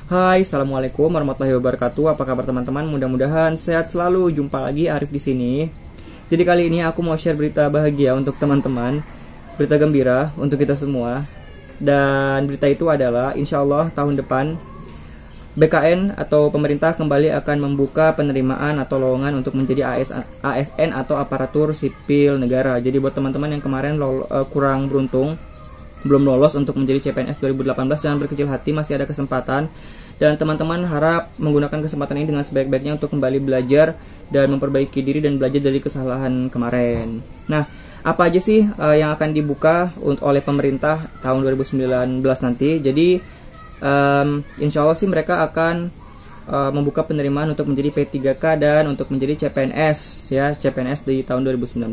Hai, assalamualaikum warahmatullahi wabarakatuh. Apa kabar teman-teman? Mudah-mudahan sehat selalu. Jumpa lagi Arif di sini. Jadi kali ini aku mau share berita bahagia untuk teman-teman, berita gembira untuk kita semua. Dan berita itu adalah, insya Allah tahun depan BKN atau pemerintah kembali akan membuka penerimaan atau lowongan untuk menjadi ASN atau aparatur sipil negara. Jadi buat teman-teman yang kemarin kurang beruntung, belum lolos untuk menjadi CPNS 2018, jangan berkecil hati, masih ada kesempatan. Dan teman-teman harap menggunakan kesempatan ini dengan sebaik-baiknya untuk kembali belajar dan memperbaiki diri dan belajar dari kesalahan kemarin. Nah, apa aja sih yang akan dibuka oleh pemerintah tahun 2019 nanti? Jadi insya Allah sih mereka akan membuka penerimaan untuk menjadi P3K dan untuk menjadi CPNS ya, CPNS di tahun 2019.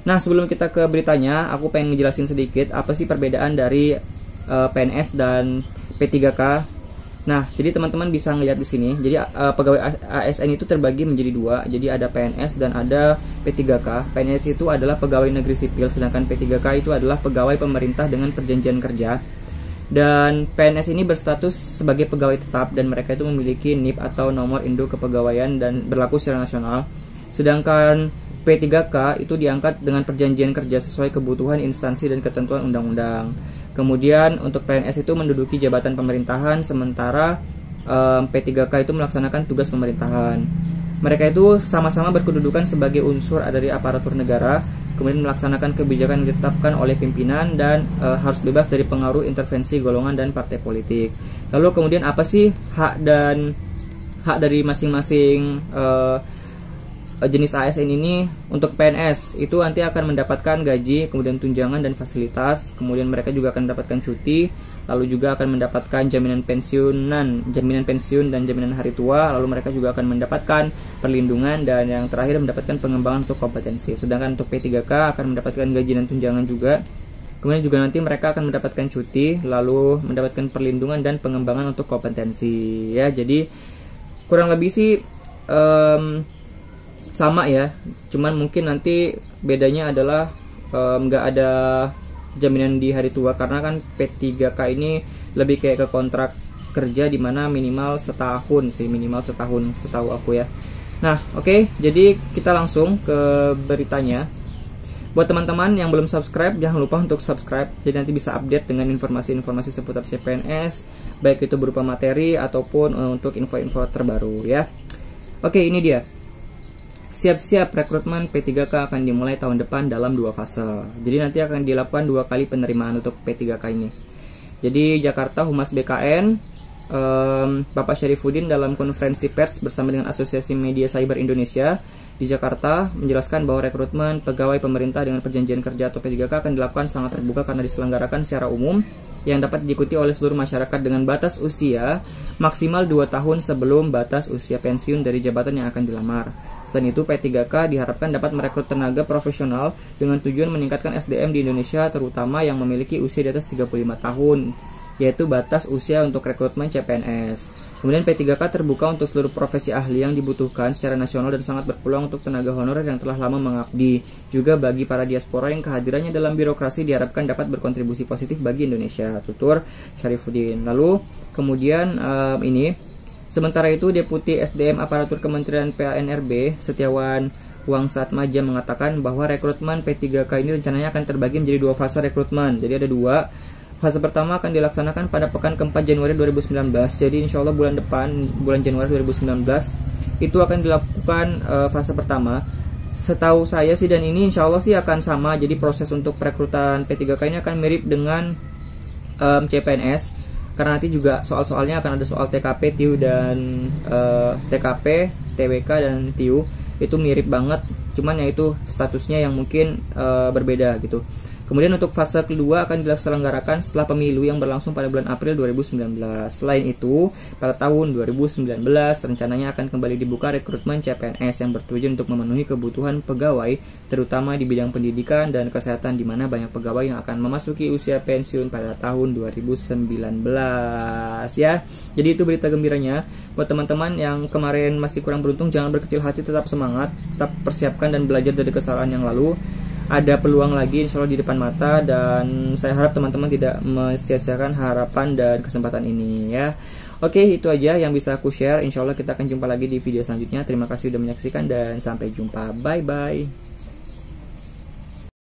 Nah, sebelum kita ke beritanya, aku pengen ngejelasin sedikit apa sih perbedaan dari PNS dan P3K. Nah, jadi teman-teman bisa ngelihat di sini. Jadi pegawai ASN itu terbagi menjadi dua. Jadi ada PNS dan ada P3K. PNS itu adalah pegawai negeri sipil, sedangkan P3K itu adalah pegawai pemerintah dengan perjanjian kerja. Dan PNS ini berstatus sebagai pegawai tetap dan mereka itu memiliki NIP atau nomor induk kepegawaian dan berlaku secara nasional. Sedangkan P3K itu diangkat dengan perjanjian kerja sesuai kebutuhan instansi dan ketentuan undang-undang. Kemudian untuk PNS itu menduduki jabatan pemerintahan, sementara P3K itu melaksanakan tugas pemerintahan. Mereka itu sama-sama berkedudukan sebagai unsur dari aparatur negara, kemudian melaksanakan kebijakan yang ditetapkan oleh pimpinan dan harus bebas dari pengaruh intervensi golongan dan partai politik. Lalu kemudian apa sih hak dari masing-masing jenis ASN ini? Untuk PNS itu nanti akan mendapatkan gaji, kemudian tunjangan dan fasilitas, kemudian mereka juga akan mendapatkan cuti, lalu juga akan mendapatkan jaminan pensiun dan jaminan hari tua, lalu mereka juga akan mendapatkan perlindungan dan yang terakhir mendapatkan pengembangan untuk kompetensi. Sedangkan untuk P3K akan mendapatkan gaji dan tunjangan juga, kemudian juga nanti mereka akan mendapatkan cuti, lalu mendapatkan perlindungan dan pengembangan untuk kompetensi ya. Jadi kurang lebih sih sama ya, cuman mungkin nanti bedanya adalah nggak ada jaminan di hari tua, karena kan P3K ini lebih kayak ke kontrak kerja dimana minimal setahun sih, setahu aku ya. Nah oke, jadi kita langsung ke beritanya. Buat teman-teman yang belum subscribe, jangan lupa untuk subscribe, jadi nanti bisa update dengan informasi-informasi seputar CPNS, baik itu berupa materi ataupun untuk info-info terbaru ya. Oke, ini dia. Siap-siap, rekrutmen P3K akan dimulai tahun depan dalam 2 fase. Jadi nanti akan dilakukan 2 kali penerimaan untuk P3K ini. Jadi Jakarta Humas BKN, Bapak Syarifuddin dalam konferensi pers bersama dengan Asosiasi Media Cyber Indonesia di Jakarta menjelaskan bahwa rekrutmen pegawai pemerintah dengan perjanjian kerja atau P3K akan dilakukan sangat terbuka karena diselenggarakan secara umum yang dapat diikuti oleh seluruh masyarakat dengan batas usia maksimal 2 tahun sebelum batas usia pensiun dari jabatan yang akan dilamar. Selain itu, P3K diharapkan dapat merekrut tenaga profesional dengan tujuan meningkatkan SDM di Indonesia, terutama yang memiliki usia di atas 35 tahun, yaitu batas usia untuk rekrutmen CPNS. Kemudian P3K terbuka untuk seluruh profesi ahli yang dibutuhkan secara nasional dan sangat berpeluang untuk tenaga honorer yang telah lama mengabdi. Juga bagi para diaspora yang kehadirannya dalam birokrasi diharapkan dapat berkontribusi positif bagi Indonesia, tutur Syarifuddin. Lalu kemudian sementara itu, Deputi SDM Aparatur Kementerian PANRB, Setiawan Wangsatmaja mengatakan bahwa rekrutmen P3K ini rencananya akan terbagi menjadi 2 fase rekrutmen. Jadi ada 2. Fase pertama akan dilaksanakan pada pekan keempat Januari 2019. Jadi insya Allah bulan depan, bulan Januari 2019, itu akan dilakukan fase pertama. Setahu saya sih, dan ini insya Allah sih akan sama. Jadi proses untuk perekrutan P3K ini akan mirip dengan CPNS. Karena nanti juga soal-soalnya akan ada soal TKP, TIU dan TKP, TWK dan TIU. Itu mirip banget, cuman yaitu statusnya yang mungkin berbeda gitu. Kemudian untuk fase kedua akan diselenggarakan setelah pemilu yang berlangsung pada bulan April 2019. Selain itu, pada tahun 2019 rencananya akan kembali dibuka rekrutmen CPNS yang bertujuan untuk memenuhi kebutuhan pegawai, terutama di bidang pendidikan dan kesehatan, di mana banyak pegawai yang akan memasuki usia pensiun pada tahun 2019 ya. Jadi itu berita gembiranya. Buat teman-teman yang kemarin masih kurang beruntung, jangan berkecil hati, tetap semangat, tetap persiapkan dan belajar dari kesalahan yang lalu. Ada peluang lagi insya Allah di depan mata, dan saya harap teman-teman tidak mesia-siakan harapan dan kesempatan ini ya. Oke, itu aja yang bisa aku share. Insya Allah kita akan jumpa lagi di video selanjutnya. Terima kasih sudah menyaksikan dan sampai jumpa. Bye bye.